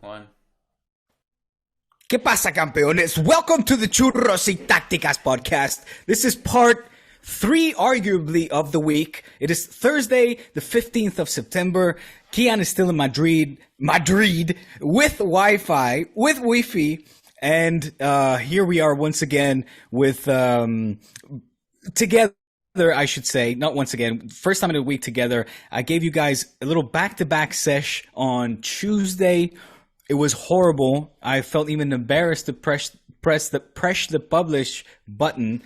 One. ¿Qué pasa, campeones? Welcome to the Churros y Tácticas podcast. This is part 3, arguably, of the week. It is Thursday, the 15th of September. Kiyan is still in Madrid, with Wi-Fi, with Wi-Fi. And here we are once again with, together, I should say, not once again, first time in a week together. I gave you guys a little back-to-back sesh on Tuesday. It was horrible. I felt even embarrassed to press the publish button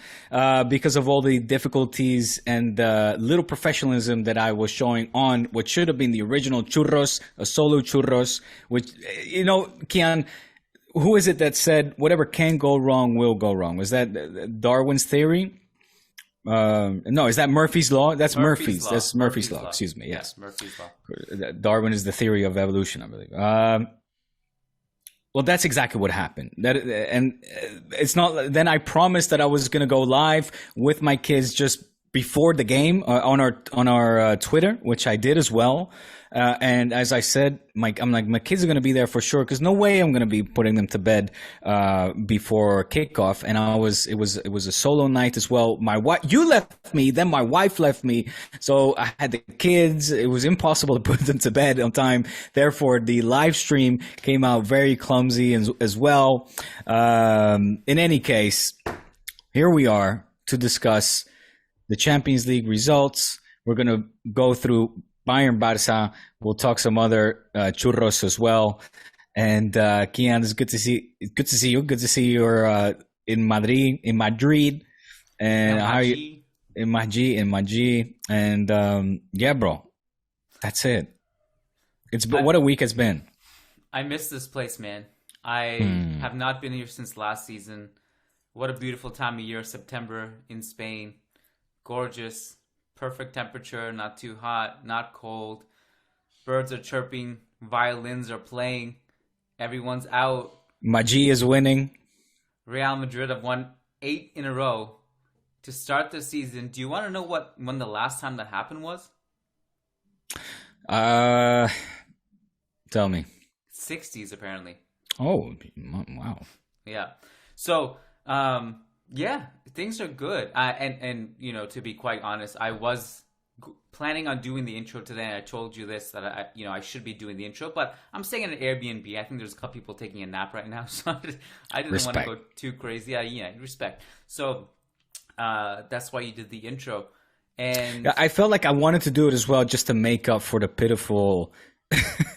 because of all the difficulties and little professionalism that I was showing on what should have been the original Churros, a solo Churros, which, Kiyan, who is it that said whatever can go wrong will go wrong? Was that Darwin's theory? No, is that Murphy's Law? That's Murphy's. Law. That's Murphy's Law. Excuse me. Yes, Murphy's Law. Darwin is the theory of evolution, I believe. Well, that's exactly what happened. And it's not. Then I promised that I was going to go live with my kids just before the game on our Twitter, which I did as well. And as I said, my kids are going to be there for sure because no way I'm going to be putting them to bed before kickoff. And it was a solo night as well. You left me, then my wife left me, so I had the kids. It was impossible to put them to bed on time. Therefore, the live stream came out very clumsy as well. In any case, here we are to discuss the Champions League results. We're going to go through Bayern Barca. We'll talk some other churros as well. And Kiyan, it's good to see you. Good to see you're in Madrid. And how are you? In Madrid. And yeah, bro, that's it. What a week it's been. I miss this place, man. I have not been here since last season. What a beautiful time of year, September in Spain. Gorgeous. Perfect temperature, not too hot, not cold. Birds are chirping, violins are playing, everyone's out. Magi is winning. Real Madrid have won 8 in a row to start the season. Do you want to know when the last time that happened was? Tell me. 60s, apparently. Oh, wow. Yeah. So, yeah, things are good. And to be quite honest, I was planning on doing the intro today. And I told you this, that I should be doing the intro, but I'm staying at an Airbnb. I think there's a couple people taking a nap right now, so I didn't want to go too crazy. Yeah, respect. So that's why you did the intro. And I felt like I wanted to do it as well, just to make up for the pitiful.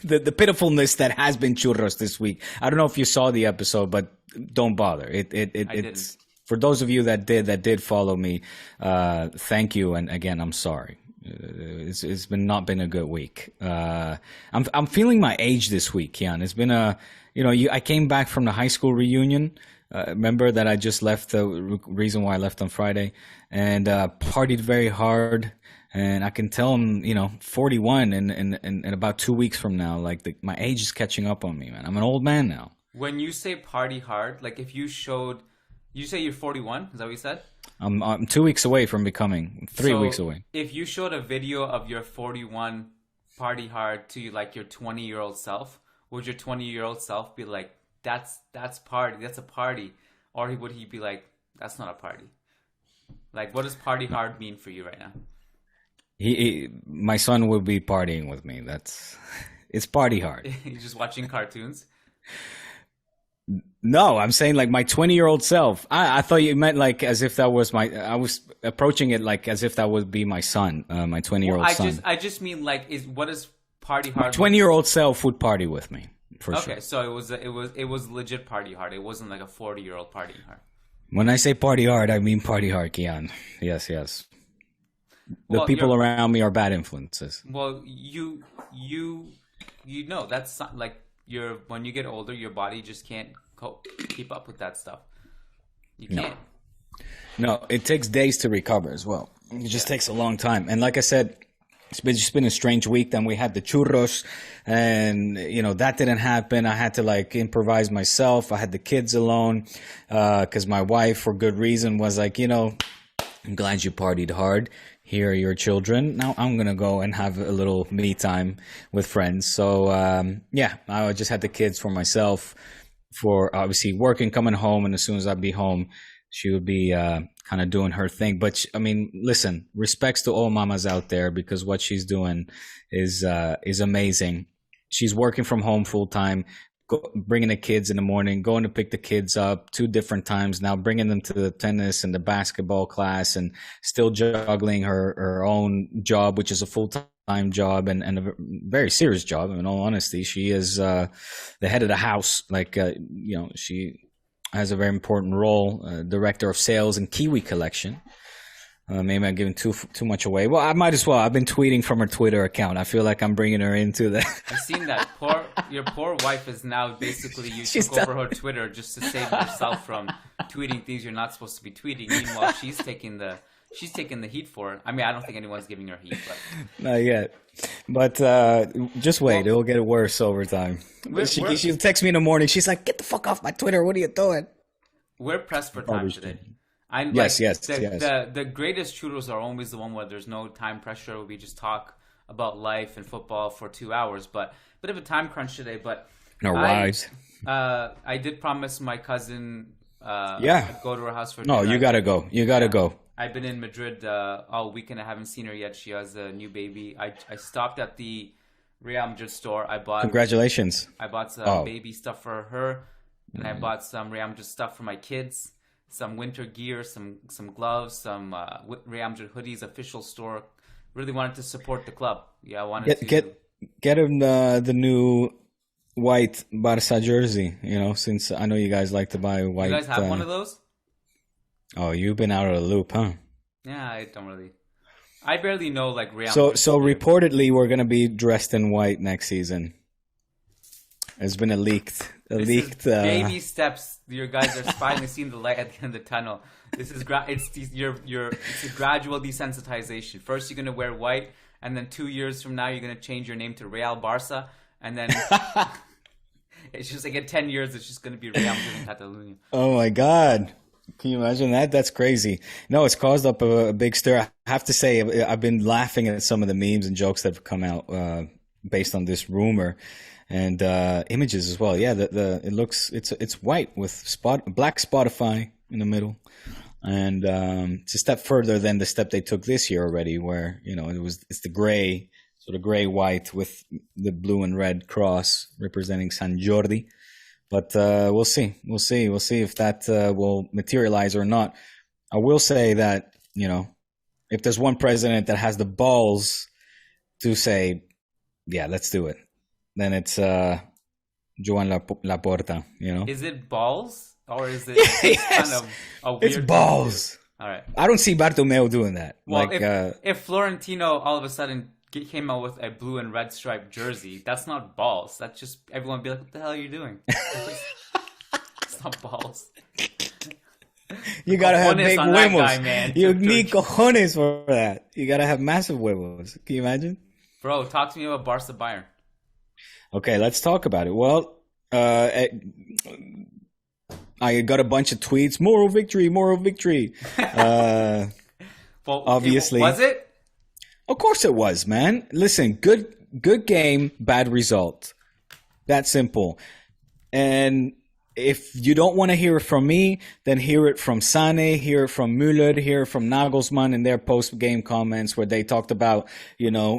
the pitifulness that has been churros this week. I don't know if you saw the episode, but don't bother. It's for those of you that did follow me. Thank you, and again, I'm sorry. It's not been a good week. I'm feeling my age this week, Kiyan. It's been I came back from the high school reunion. Remember that I just left. The reason why I left on Friday, and partied very hard. And I can tell I'm, 41 in about 2 weeks from now. Like my age is catching up on me, man. I'm an old man now. When you say party hard, like if you say you're 41, is that what you said? I'm 2 weeks away from becoming 3 weeks away. If you showed a video of your 41 party hard to like your 20-year-old self, would your 20-year-old self be like, that's party, that's a party? Or would he be like, that's not a party? Like, what does party hard mean for you right now? My son will be partying with me. It's party hard. He's just watching cartoons? No, I'm saying like my 20-year-old self. I thought you meant like as if that was I was approaching it like as if that would be my son, my 20-year-old son. I just mean like what is party hard? My 20-year-old self would party with me for sure. Okay, so it was legit party hard. It wasn't like a 40-year-old partying hard. When I say party hard, I mean party hard, Kiyan. Yes. The people around me are bad influences. Well, you know that's like when you get older, your body just can't keep up with that stuff. You can't. No, it takes days to recover as well. It just takes a long time. And like I said, it's just been a strange week. Then we had the churros, and that didn't happen. I had to like improvise myself. I had the kids alone because my wife, for good reason, was like, I'm glad you partied hard. here are your children. Now I'm going to go and have a little me time with friends. So, I just had the kids for myself for obviously working, coming home. And as soon as I'd be home, she would be kind of doing her thing. But listen, respects to all mamas out there, because what she's doing is amazing. She's working from home full time, bringing the kids in the morning, going to pick the kids up 2 different times now, bringing them to the tennis and the basketball class, and still juggling her own job, which is a full-time job and a very serious job. In all honesty, she is the head of the house. She has a very important role, director of sales and Kiwi collection. Maybe I'm giving too much away. Well, I might as well. I've been tweeting from her Twitter account. I feel like I'm bringing her into that. I've seen that. Your poor wife is now basically took over her Twitter just to save yourself from tweeting things you're not supposed to be tweeting. Meanwhile, she's taking the heat for it. I mean, I don't think anyone's giving her heat, but not yet. But just wait. It'll get worse over time. She'll text me in the morning. She's like, "Get the fuck off my Twitter. What are you doing?" We're pressed for time today. Yes. The greatest churros are always the one where there's no time pressure, where we just talk about life and football for 2 hours. But bit of a time crunch today. But our wives. I did promise my cousin. I'd go to her house for. No, dinner. You gotta go. You gotta go. I've been in Madrid all weekend. I haven't seen her yet. She has a new baby. I stopped at the Real Madrid store. Congratulations. I bought some baby stuff for her, and I bought some Real Madrid stuff for my kids. Some winter gear, some gloves, some Real Madrid hoodies. Official store. Really wanted to support the club. Yeah, I wanted to get him the new white Barca jersey. Since I know you guys like to buy white. You guys have one of those? Oh, you've been out of the loop, huh? Yeah, I don't really. I barely know Real. So reportedly, we're gonna be dressed in white next season. It's been a leaked. Baby steps. You guys are finally seeing the light at the end of the tunnel. This is it's a gradual desensitization. First, you're gonna wear white, and then 2 years from now, you're gonna change your name to Real Barca, and then it's just in 10 years, it's just gonna be Real Madrid in Catalonia. Oh my God. Can you imagine that? That's crazy. No, it's caused up a big stir. I have to say, I've been laughing at some of the memes and jokes that have come out based on this rumor. And images as well. Yeah, it's white with black Spotify in the middle, and it's a step further than the step they took this year already, where it's the gray, sort of gray white with the blue and red cross representing San Jordi. But we'll see if that will materialize or not. I will say that if there's one president that has the balls to say, yeah, let's do it, then it's Joan Laporta, Is it balls? Or is it yes, kind of a weird... It's balls. All right. I don't see Bartomeu doing that. Well, if Florentino all of a sudden came out with a blue and red striped jersey, that's not balls. That's just everyone be like, what the hell are you doing? It's not balls. You gotta have big huevos. Man. You need cojones for that. You gotta have massive huevos. Can you imagine? Bro, talk to me about Barca Bayern. Okay, let's talk about it. Well, I got a bunch of tweets. Moral victory. Well, obviously. Was it? Of course it was, man. Listen, good game, bad result. That simple. And if you don't want to hear it from me, then hear it from Sane, hear it from Müller, hear it from Nagelsmann in their post-game comments where they talked about,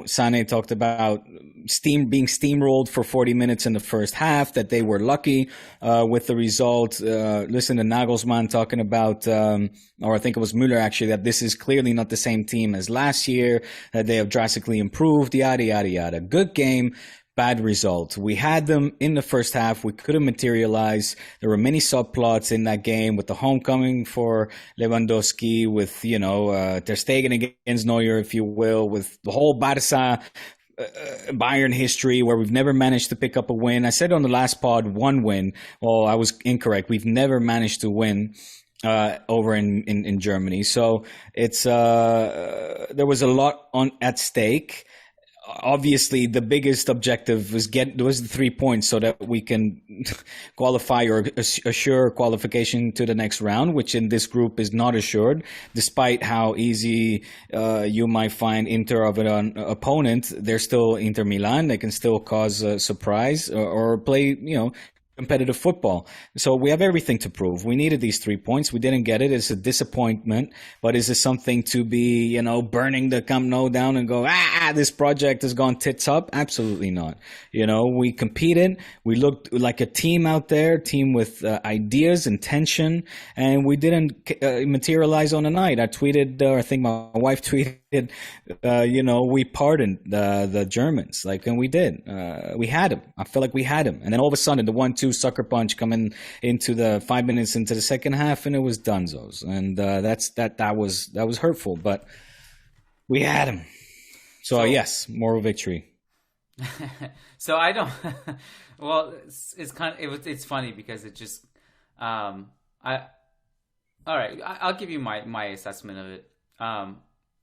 Sane talked about being steamrolled for 40 minutes in the first half, that they were lucky with the result. Listen to Nagelsmann talking about, or I think it was Müller actually, that this is clearly not the same team as last year, that they have drastically improved, yada, yada, yada. Good game. Bad result. We had them in the first half. We couldn't materialize. There were many subplots in that game with the homecoming for Lewandowski, with, Ter Stegen against Neuer, if you will, with the whole Barca Bayern history where we've never managed to pick up a win. I said on the last pod, 1 win. Well, I was incorrect. We've never managed to win over in Germany. So it's there was a lot at stake. obviously the biggest objective was the 3 points so that we can qualify or assure qualification to the next round, which in this group is not assured, despite how easy you might find Inter of an opponent. They're still Inter Milan. They can still cause a surprise or play, competitive football. So we have everything to prove. We needed these 3 points. We didn't get it. It's a disappointment. But is this something to be, burning the Camp Nou down and go, this project has gone tits up? Absolutely not. We competed. We looked like a team out there, team with ideas, intention, and we didn't materialize on a night. I tweeted, I think my wife tweeted, we pardoned the Germans, and we did. We had him. I felt like we had him. And then all of a sudden, the 1-2 sucker punch coming into the 5 minutes into the second half, and it was dunzos. And that was hurtful, but we had him. So yes, moral victory. So I don't. Well, it's funny because it just. All right, I'll give you my assessment of it.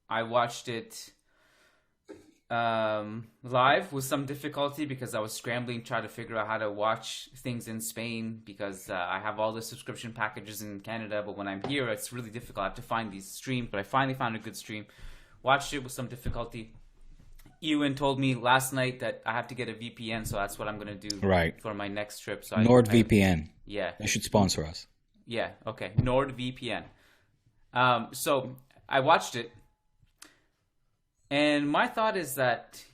I watched it live with some difficulty because I was scrambling trying to figure out how to watch things in Spain because I have all the subscription packages in Canada, but when I'm here it's really difficult. I have to find these streams, but I finally found a good stream. Watched it with some difficulty. Ewan told me last night that I have to get a VPN, so that's what I'm going to do for my next trip. So NordVPN. Yeah. They should sponsor us. Yeah, okay. NordVPN. So I watched it. And my thought is that,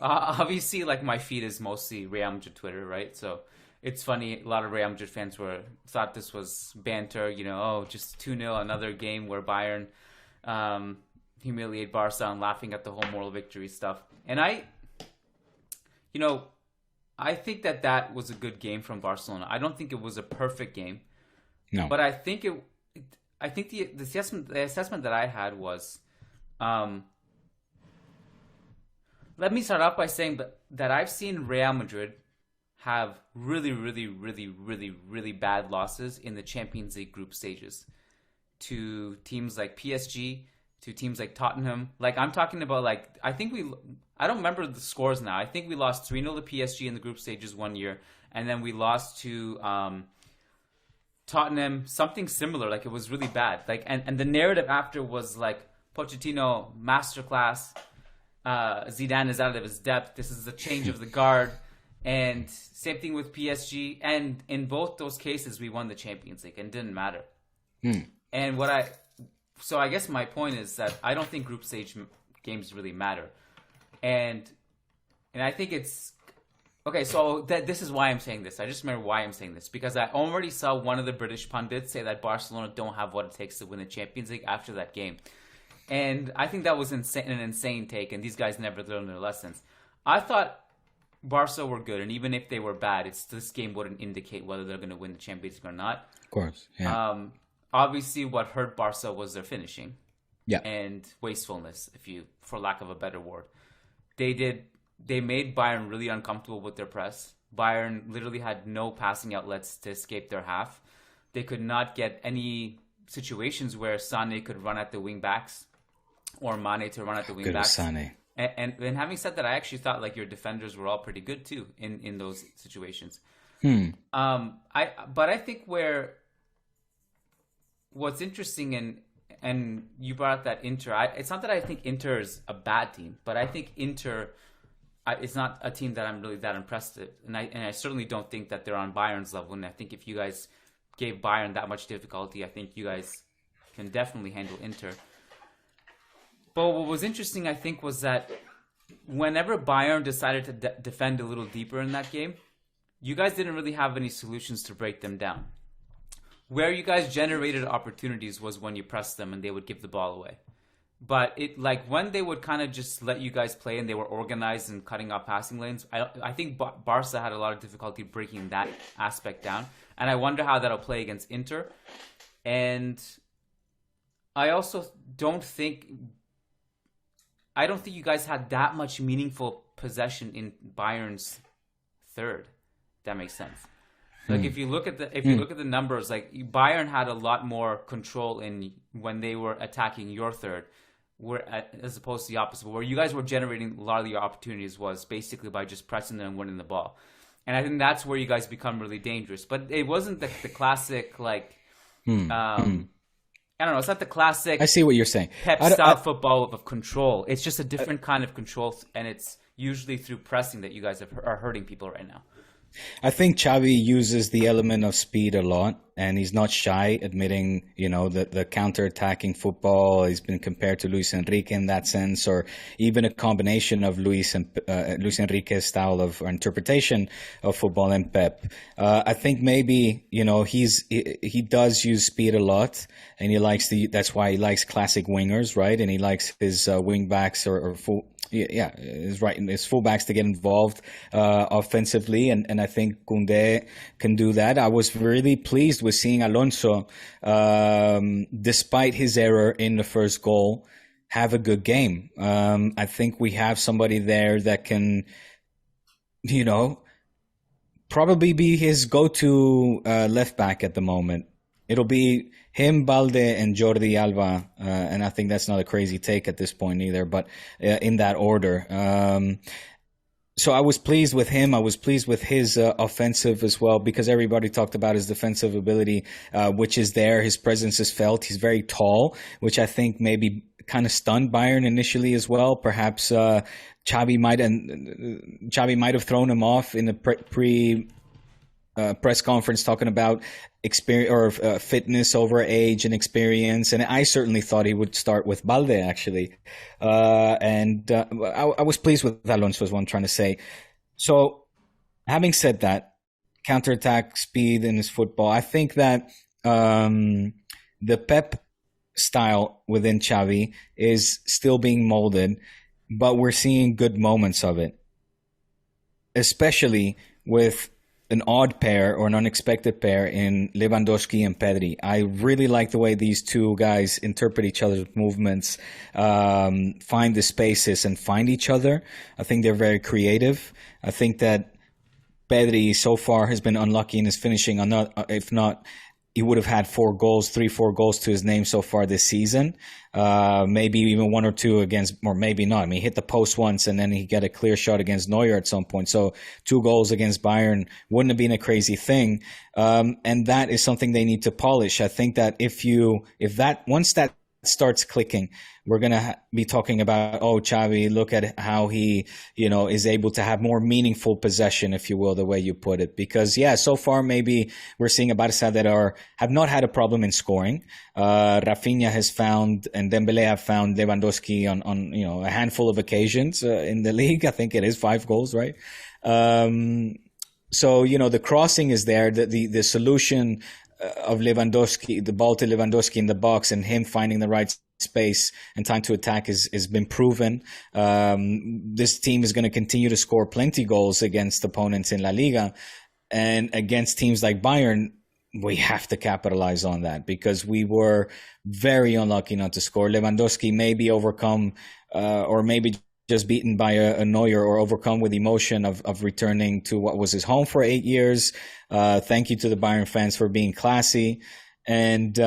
obviously, my feed is mostly Real Madrid Twitter, right? So it's funny. A lot of Real Madrid fans thought this was banter, just 2-0, another game where Bayern humiliate Barca and laughing at the whole moral victory stuff. And I think that was a good game from Barcelona. I don't think it was a perfect game. No. But I think the assessment that I had was, let me start off by saying that I've seen Real Madrid have really, really, really, really, really bad losses in the Champions League group stages to teams like PSG, to teams like Tottenham. I'm talking about I don't remember the scores now. I think we lost 3-0 to PSG in the group stages one year, and then we lost to Tottenham, something similar. It was really bad. And the narrative after was Pochettino masterclass. Zidane is out of his depth. This is a change of the guard. And same thing with PSG. And in both those cases, we won the Champions League and it didn't matter. And so I guess my point is that I don't think group stage games really matter. And I think it's, okay, so this is why I'm saying this. I just remember why I'm saying this. Because I already saw one of the British pundits say that Barcelona don't have what it takes to win the Champions League after that game. And I think that was an insane take, and these guys never learned their lessons. I thought Barca were good, and even if they were bad, this game wouldn't indicate whether they're going to win the Champions League or not. Of course, yeah. Obviously, what hurt Barca was their finishing, and wastefulness, for lack of a better word. They made Bayern really uncomfortable with their press. Bayern literally had no passing outlets to escape their half. They could not get any situations where Sané could run at the wing backs. Or Mane to run at the wing backs. Sané. And having said that, I actually thought your defenders were all pretty good too in those situations. But I think what's interesting and you brought up that Inter. It's not that I think Inter is a bad team, but I think Inter it's not a team that I'm really that impressed with, and I certainly don't think that they're on Bayern's level. And I think if you guys gave Bayern that much difficulty, I think you guys can definitely handle Inter. But what was interesting, I think, was that whenever Bayern decided to defend a little deeper in that game, you guys didn't really have any solutions to break them down. Where you guys generated opportunities was when you pressed them and they would give the ball away. But when they would kind of just let you guys play and they were organized and cutting off passing lanes, I think Barca had a lot of difficulty breaking that aspect down. And I wonder how that'll play against Inter. And I also don't think you guys had that much meaningful possession in Bayern's third. If that makes sense. If you look at the numbers, Bayern had a lot more control in when they were attacking your third. as opposed to the opposite, where you guys were generating a lot of your opportunities was basically by just pressing them and winning the ball. And I think that's where you guys become really dangerous. But it wasn't the classic, like, I don't know, it's not the classic. I see what you're saying. Pep style football of control. It's just a different kind of control, and it's usually through pressing that you guys are hurting people right now. I think Xavi uses the element of speed a lot, and he's not shy admitting, the counter-attacking football. He's been compared to Luis Enrique in that sense, or even a combination of Luis Enrique's style of or interpretation of football and Pep. I think maybe, he does use speed a lot, and that's why he likes classic wingers, right? And he likes his wing backs or full. Yeah, is right. His fullbacks to get involved offensively, and I think Koundé can do that. I was really pleased with seeing Alonso, despite his error in the first goal, have a good game. I think we have somebody there that can, probably be his go-to left back at the moment. It'll be him, Balde, and Jordi Alba, and I think that's not a crazy take at this point either, but in that order. So I was pleased with him. I was pleased with his offensive as well, because everybody talked about his defensive ability, which is there. His presence is felt. He's very tall, which I think maybe kind of stunned Bayern initially as well. Perhaps Xavi might have thrown him off in the press conference talking about experience or fitness over age and experience, and I certainly thought he would start with Balde actually, and I was pleased with Alonso is what I'm trying to say. So, having said that, counterattack speed in his football, I think that the Pep style within Xavi is still being molded, but we're seeing good moments of it, especially with an odd pair or an unexpected pair in Lewandowski and Pedri. I really like the way these two guys interpret each other's movements, find the spaces and find each other. I think they're very creative. I think that Pedri so far has been unlucky in his finishing. If not, he would have had 4 goals to his name so far this season. Maybe even 1 or 2 against, or maybe not. I mean, he hit the post once and then he got a clear shot against Neuer at some point. So 2 goals against Bayern wouldn't have been a crazy thing. And that is something they need to polish. I think that once that starts clicking, we're going to be talking about, Xavi, look at how he, is able to have more meaningful possession, if you will, the way you put it. Because, so far maybe we're seeing a Barca that have not had a problem in scoring. Rafinha has found, and Dembele have found Lewandowski on a handful of occasions in the league. I think it is 5 goals, right? So, the crossing is there, the solution of Lewandowski, the ball to Lewandowski in the box and him finding the right space and time to attack has been proven. This team is going to continue to score plenty goals against opponents in La Liga, and against teams like Bayern, we have to capitalize on that because we were very unlucky not to score. Lewandowski may be overcome or maybe just beaten by a Neuer or overcome with emotion of returning to what was his home for 8 years. Thank you to the Bayern fans for being classy. And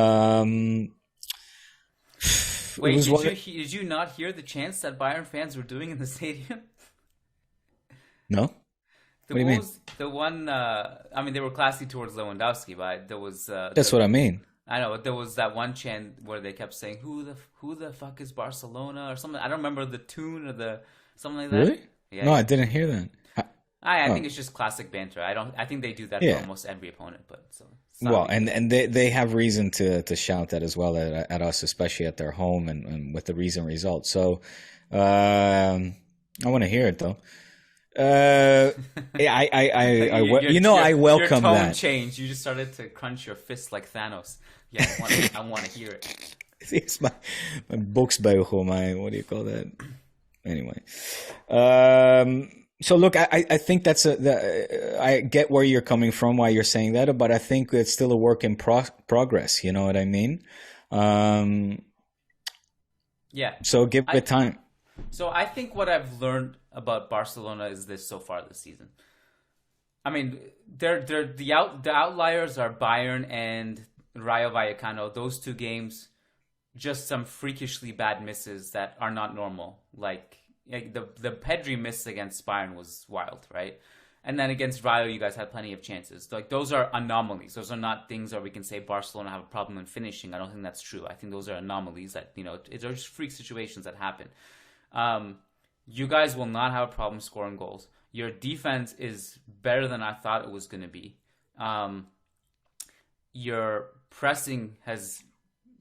wait, did you not hear the chants that Bayern fans were doing in the stadium? No. What do you mean? The one, they were classy towards Lewandowski, but there was... That's what I mean. I know, there was that one chant where they kept saying, "Who the fuck is Barcelona?" or something. I don't remember the tune or something like that. Really? Yeah. No, I didn't hear that. I think it's just classic banter. I think they do that for almost every opponent. But well, and they have reason to shout that as well at us, especially at their home and with the recent results. So I want to hear it though. I welcome your tone that. Changed. You just started to crunch your fists like Thanos. Yeah, I want to hear it. It's my boksbeugel, what do you call that? Anyway, so look, I think that's I get where you're coming from, why you're saying that, but I think it's still a work in progress. You know what I mean? Yeah. So give it time. So I think what I've learned about Barcelona is this so far this season. I mean, the outliers are Bayern and Rayo Vallecano. Those 2 games, just some freakishly bad misses that are not normal. Like the Pedri miss against Bayern was wild, right? And then against Rayo, you guys had plenty of chances. Like those are anomalies. Those are not things where we can say Barcelona have a problem in finishing. I don't think that's true. I think those are anomalies that, you know, they're just freak situations that happen. You guys will not have a problem scoring goals. Your defense is better than I thought it was going to be. Your pressing has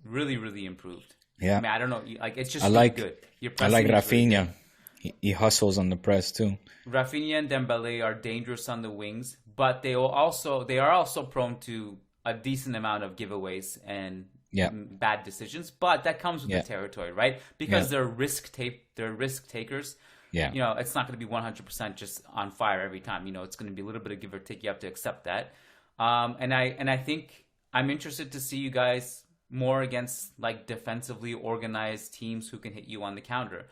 really, really improved. Yeah. I mean, I don't know. Like, it's just good. Your I like pressing is Rafinha. really He hustles on the press too. Rafinha and Dembele are dangerous on the wings, but they are also prone to a decent amount of giveaways and bad decisions. But that comes with the territory, right? Because they're risk takers. Yeah. You know, it's not going to be 100% just on fire every time. You know, it's going to be a little bit of give or take. You have to accept that. And I think I'm interested to see you guys more against like defensively organized teams who can hit you on the counter.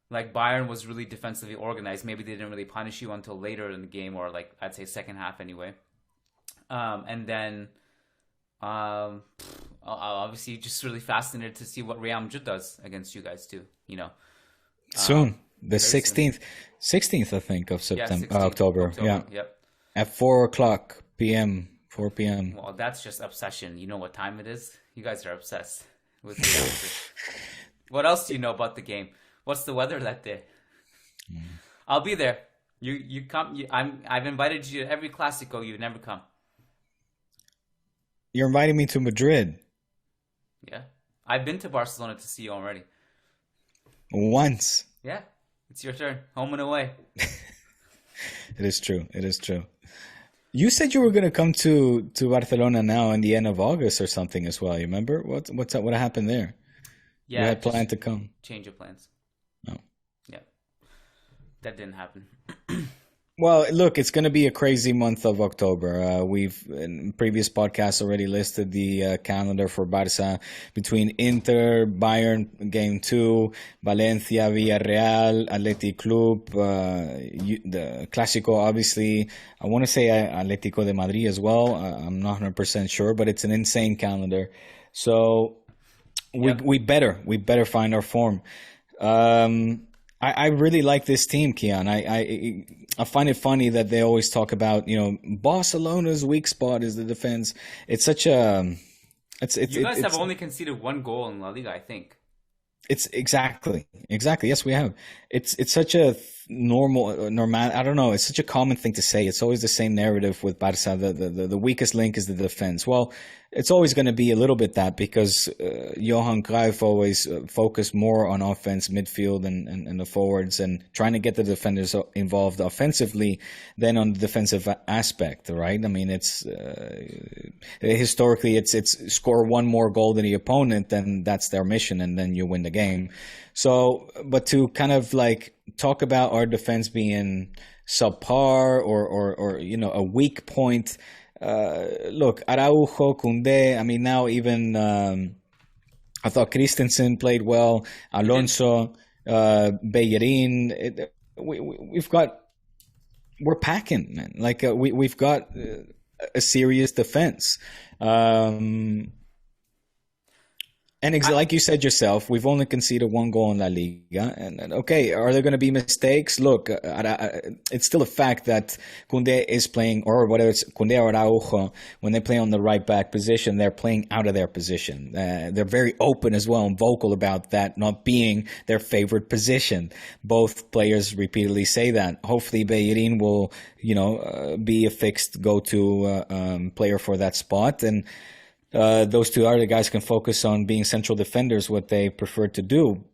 Like Bayern was really defensively organized. Maybe they didn't really punish you until later in the game, or like I'd say second half anyway. And then obviously just really fascinated to see what Real Madrid does against you guys too. You know, soon the 16th I think of September, 16th, October. Yeah, yep. At 4 p.m. Well, that's just obsession. You know what time it is? You guys are obsessed with Real Madrid. What else do you know about the game? What's the weather that day? I'll be there. You come. I've invited you to every Clásico. You never come. You're inviting me to Madrid. Yeah, I've been to Barcelona to see you already. Once. Yeah, it's your turn. Home and away. It is true. It is true. You said you were going to come to Barcelona now in the end of August or something as well. You remember what's up? What happened there? Yeah, you had planned to come. Change of plans. Oh. Yeah, that didn't happen. Well, look, it's going to be a crazy month of October. We've, in previous podcasts, already listed the calendar for Barca between Inter, Bayern, Game 2, Valencia, Villarreal, Athletic Club, the Clásico, obviously. I want to say Atlético de Madrid as well. I'm not 100% sure, but it's an insane calendar. So we better find our form. I really like this team, Kiyan. I find it funny that they always talk about, you know, Barcelona's weak spot is the defense. It's such a... You guys have only conceded one goal in La Liga, I think. It's exactly. Yes, we have. It's such a normal. I don't know. It's such a common thing to say. It's always the same narrative with Barca. The weakest link is the defense. Well, it's always going to be a little bit that because Johan Cruyff always focused more on offense, midfield, and the forwards, and trying to get the defenders involved offensively than on the defensive aspect. Right? I mean, it's historically it's score one more goal than the opponent, then that's their mission, and then you win the game. So, but to kind of like talk about our defense being subpar or you know, a weak point. Look, Araujo, Koundé, I mean, now even I thought Christensen played well, Alonso, Bellerin. We're packing, man. Like we've got a serious defense. And like you said yourself, we've only conceded one goal in La Liga. And okay, are there going to be mistakes? Look, it's still a fact that Koundé is playing, or whether it's Koundé or Araujo, when they play on the right back position, they're playing out of their position. They're very open as well and vocal about that not being their favorite position. Both players repeatedly say that. Hopefully, Bellerin will, you know, be a fixed go-to player for that spot. And those two other guys can focus on being central defenders, what they prefer to do.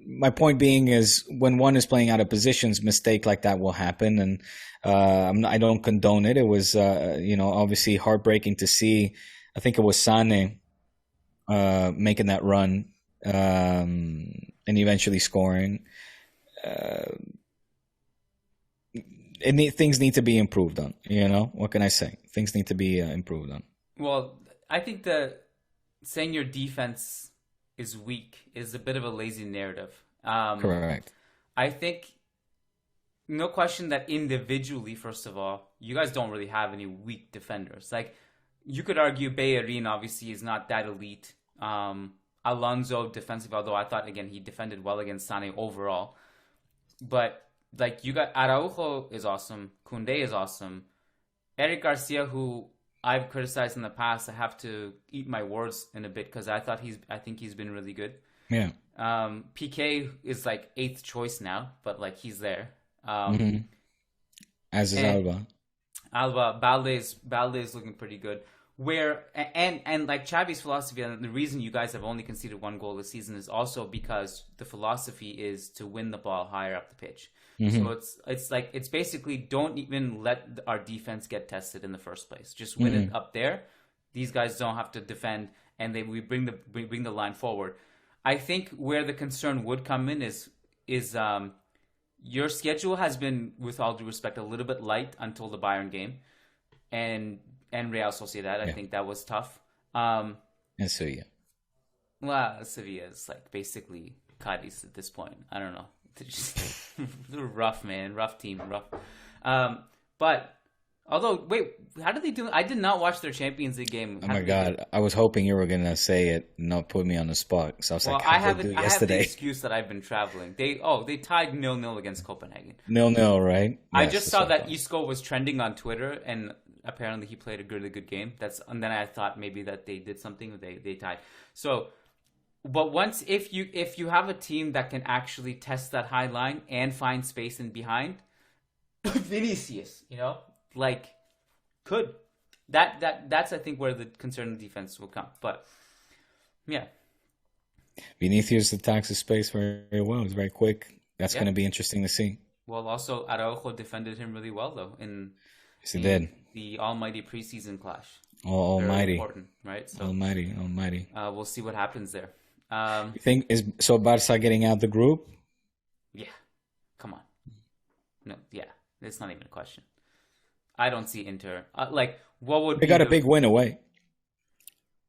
My point being is when one is playing out of positions, mistake like that will happen. And I don't condone it. It was, you know, obviously heartbreaking to see. I think it was Sane making that run and eventually scoring. Things need to be improved on. You know, what can I say? Things need to be improved on. Well, I think saying your defense is weak is a bit of a lazy narrative. Correct. I think, no question that individually, first of all, you guys don't really have any weak defenders. Like, you could argue Bellerin obviously is not that elite. Alonso defensively, although I thought, again, he defended well against Sane overall. But, like, you got Araujo is awesome. Koundé is awesome. Eric Garcia, who I've criticized in the past, I have to eat my words in a bit because I think he's been really good. Yeah. PK is like 8th choice now, but like he's there. As is Alba. Balde is looking pretty good. And like Xavi's philosophy, and the reason you guys have only conceded 1 goal this season is also because the philosophy is to win the ball higher up the pitch. So it's basically don't even let our defense get tested in the first place. Just win it up there. These guys don't have to defend, and we bring the line forward. I think where the concern would come in is your schedule has been, with all due respect, a little bit light until the Bayern game, and Real Sociedad. I think that was tough. And Sevilla. Well, Sevilla is like basically Cadiz at this point. I don't know. They're rough, man. Rough team. Rough. But although, wait, how did they do? I did not watch their Champions League game. Oh my God! I was hoping you were gonna say it, not put me on the spot. So I was like, I have the excuse that I've been traveling. They tied 0-0 against Copenhagen. 0-0, right? I just saw that Isco was trending on Twitter, and apparently he played a really good game. And then I thought maybe that they did something. They tied. So, but once if you have a team that can actually test that high line and find space in behind, Vinicius, like could that's I think where the concern of defense will come. But yeah, Vinicius attacks the space very, very well. He's very quick. That's going to be interesting to see. Well, also Araujo defended him really well though yes, he did. The almighty preseason clash. Almighty, important, right? So, almighty. We'll see what happens there. You think so? Barca getting out the group? Yeah, come on. No, yeah, it's not even a question. I don't see Inter. What would they got a big win away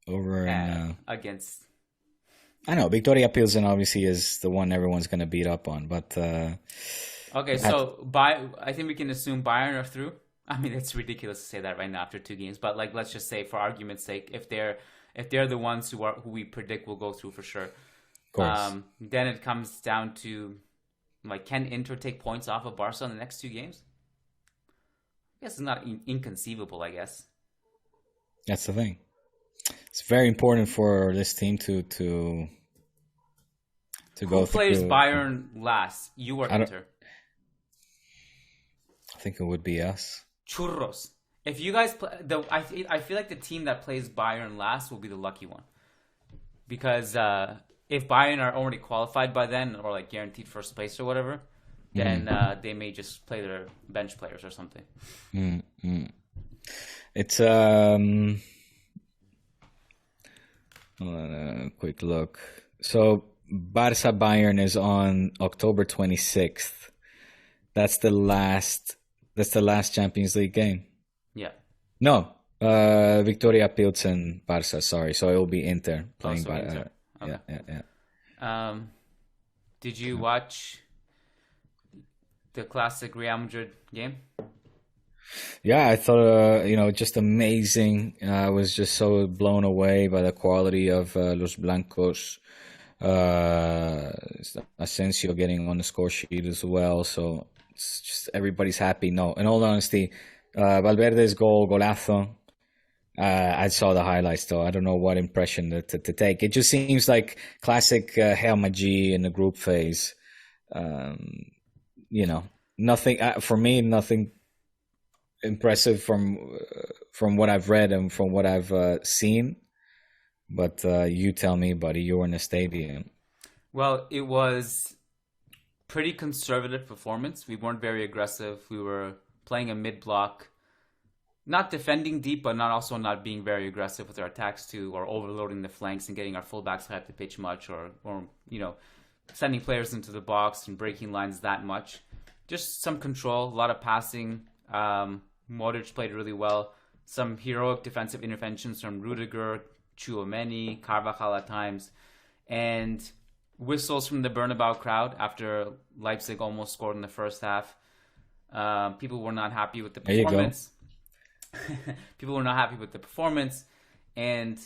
over against? I know Victoria Pilsen obviously is the one everyone's going to beat up on, but okay. So I think we can assume Bayern are through. I mean, it's ridiculous to say that right now after 2 games, but like let's just say for argument's sake, if they're the ones who we predict will go through for sure. Of course. Then it comes down to like, can Inter take points off of Barca in the next 2 games? I guess it's not inconceivable. I guess that's the thing. It's very important for this team to go. Who plays Bayern last? You or Inter? I think it would be us. Churros. If you guys play, I feel like the team that plays Bayern last will be the lucky one, because if Bayern are already qualified by then or like guaranteed first place or whatever, then they may just play their bench players or something. It's quick look. So Barca Bayern is on October 26th. That's the last Champions League game. Yeah. No, Victoria Pilsen Barca. Sorry, so it will be Inter playing Barca. Okay. Yeah. Did you watch the classic Real Madrid game? Yeah, I thought just amazing. I was just so blown away by the quality of Los Blancos. Asensio getting on the score sheet as well. So it's just everybody's happy. No, in all honesty, Valverde's golazo. I saw the highlights though. I don't know what impression to take. It just seems like classic Real Madrid in the group phase. Nothing for me. Nothing impressive from what I've read and from what I've seen. But you tell me, buddy. You were in the stadium. Well, it was pretty conservative performance. We weren't very aggressive. We were playing a mid-block. Not defending deep, but not being very aggressive with our attacks too, or overloading the flanks and getting our fullbacks high up the pitch much, or sending players into the box and breaking lines that much. Just some control, a lot of passing. Modric played really well. Some heroic defensive interventions from Rudiger, Tchouaméni, Carvajal at times, and whistles from the Bernabeu crowd after Leipzig almost scored in the first half. People were not happy with the performance. People were not happy with the performance, and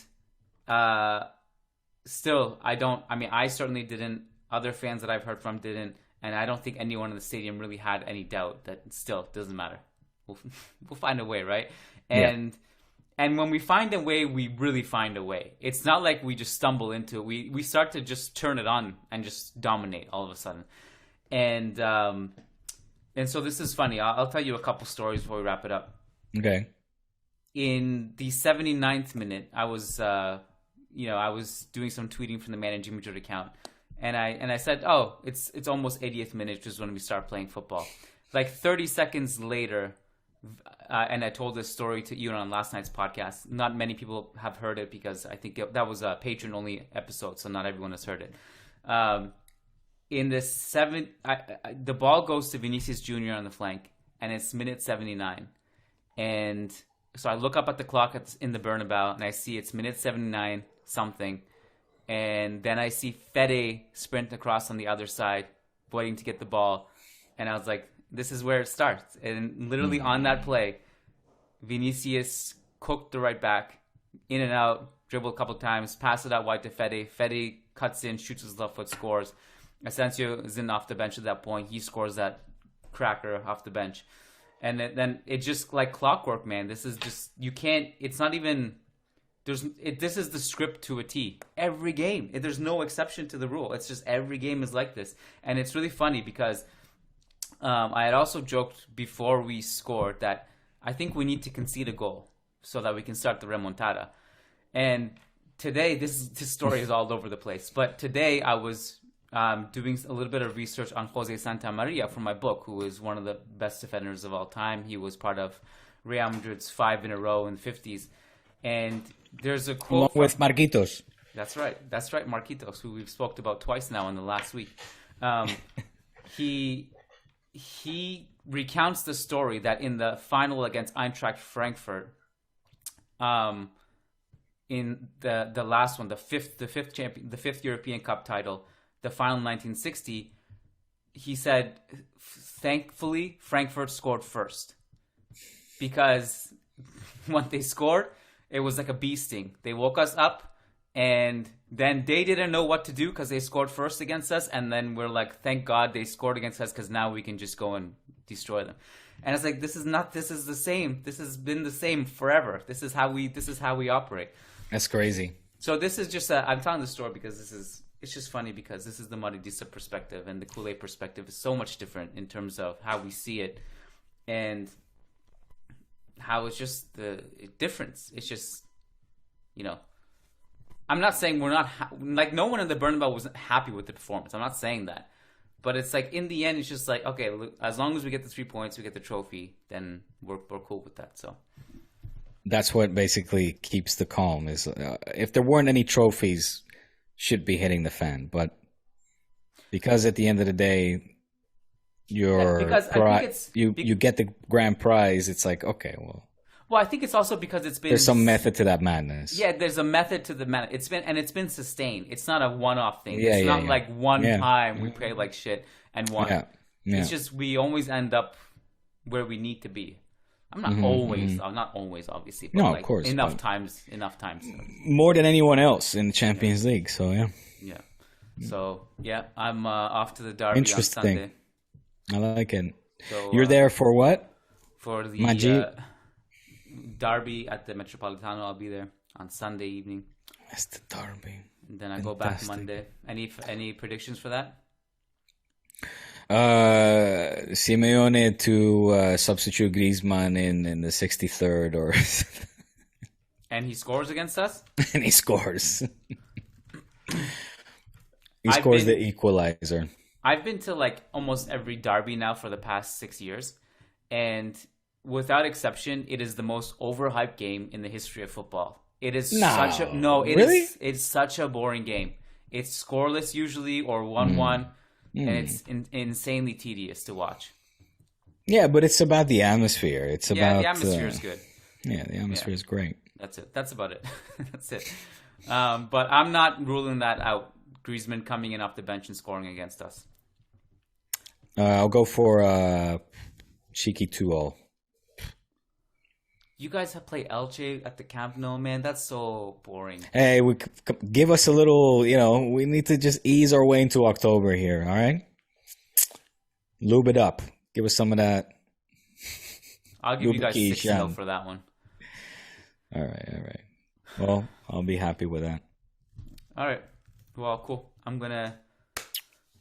still, I don't. I mean, I certainly didn't. Other fans that I've heard from didn't, and I don't think anyone in the stadium really had any doubt that still doesn't matter. We'll find a way, right? And when we find a way, we really find a way. It's not like we just stumble into it. We start to just turn it on and just dominate all of a sudden. And so this is funny. I'll tell you a couple stories before we wrap it up. Okay. In the 79th minute, I was doing some tweeting from the Managing Madrid account, and I said, "Oh, it's almost 80th minute, which is when we start playing football." Like 30 seconds later, and I told this story to you on last night's podcast. Not many people have heard it because I think that was a patron-only episode, so not everyone has heard it. In the the ball goes to Vinicius Jr. on the flank, and it's minute 79, and so I look up at the clock in the Bernabeu, and I see it's minute 79 something. And then I see Fede sprint across on the other side, waiting to get the ball. And I was like, this is where it starts. And literally on that play, Vinicius cooked the right back, in and out, dribbled a couple times, passed it out wide to Fede. Fede cuts in, shoots his left foot, scores. Asensio is in off the bench at that point. He scores that cracker off the bench. And then it just like clockwork, man. This is just, you can't, it's not even, this is the script to a T. Every game. There's no exception to the rule. It's just every game is like this. And it's really funny because I had also joked before we scored that I think we need to concede a goal so that we can start the remontada. And today, this story is all over the place. But today I was doing a little bit of research on Jose Santamaria for my book, who is one of the best defenders of all time. He was part of Real Madrid's 5 in a row in the 50s. And there's a quote with Marquitos. That's right, Marquitos, who we've spoke about twice now in the last week. He recounts the story that in the final against Eintracht Frankfurt, in the last one, the fifth European Cup title, the final in 1960, he said, thankfully, Frankfurt scored first. Because when they scored, it was like a bee sting. They woke us up, and then they didn't know what to do because they scored first against us. And then we're like, thank God they scored against us because now we can just go and destroy them. And it's like, this is the same. This has been the same forever. This is how we operate. That's crazy. So this is just I'm telling this story because it's just funny because this is the Madridista perspective, and the Kool-Aid perspective is so much different in terms of how we see it and how it's just the difference. It's just, I'm not saying we're not like no one in the Bernabeu wasn't happy with the performance. I'm not saying that, but it's like in the end, it's just like, okay, look, as long as we get the 3 points, we get the trophy, then we're cool with that. So that's what basically keeps the calm. Is if there weren't any trophies, should be hitting the fan, but because at the end of the day, you get the grand prize. It's like, okay, well, I think it's also because it's been there's some method to that madness. Yeah, there's a method to the madness. It's been sustained. It's not a one-off thing. It's not like one time we play like shit and won. Yeah. It's just we always end up where we need to be. I'm not always, obviously. But of course. Enough times. More than anyone else in the Champions League. So yeah. Yeah. So I'm off to the derby on Sunday. I like it. So, you're there for what? For the derby at the Metropolitano. I'll be there on Sunday evening. That's the derby. And then I go back Monday. Any predictions for that? Simeone to substitute Griezmann in the 63rd or and he scores against us? And he scores. He scores the equalizer. I've been to like almost every derby now for the past 6 years, and without exception, it is the most overhyped game in the history of football. It is it's such a boring game. It's scoreless usually or 1-1. And it's insanely tedious to watch. Yeah, but it's about the atmosphere. It's about the atmosphere is good. Yeah, the atmosphere is great. That's it. That's about it. That's it. But I'm not ruling that out. Griezmann coming in off the bench and scoring against us. I'll go for cheeky 2-0. You guys have played Elche at the Camp Nou, man. That's so boring. Hey, give us a little, we need to just ease our way into October here, all right? Lube it up. Give us some of that. I'll give you guys 6-0 for that one. All right. Well, I'll be happy with that. All right. Well, cool. I'm going to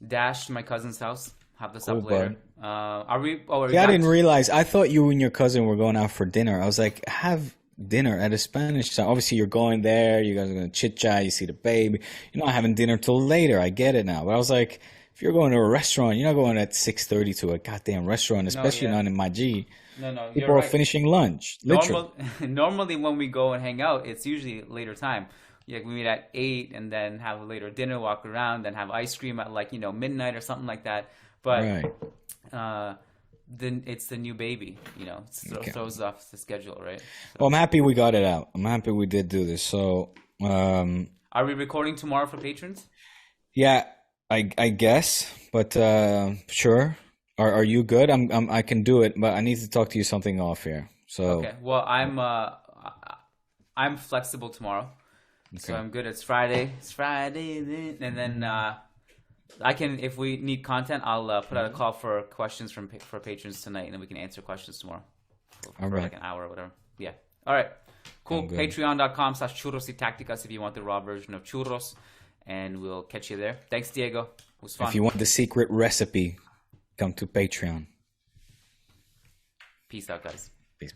dash to my cousin's house. Have this up later. Are we? I didn't realize. I thought you and your cousin were going out for dinner. I was like, have dinner at a Spanish town. Obviously, you're going there. You guys are going to chit chat. You see the baby. You're not having dinner till later. I get it now. But I was like, if you're going to a restaurant, you're not going at 6:30 to a goddamn restaurant, especially not in Madrid. No. People are finishing lunch. Literally. Normally, when we go and hang out, it's usually later time. Yeah, we meet at 8 and then have a later dinner, walk around, then have ice cream at midnight or something like that. But then it's the new baby, it throws off the schedule, right? So. Well, I'm happy we got it out. I'm happy we did do this. So, are we recording tomorrow for patrons? Yeah, I guess, but sure. Are you good? I can do it, but I need to talk to you something off here. So okay. Well, I'm flexible tomorrow, so I'm good. It's Friday, and then. I can, if we need content, I'll put out a call for questions for patrons tonight, and then we can answer questions tomorrow for like an hour or whatever. Yeah. All right. Cool. Patreon.com/churros y tácticas if you want the raw version of churros, and we'll catch you there. Thanks, Diego. It was fun. If you want the secret recipe, come to Patreon. Peace out, guys. Peace.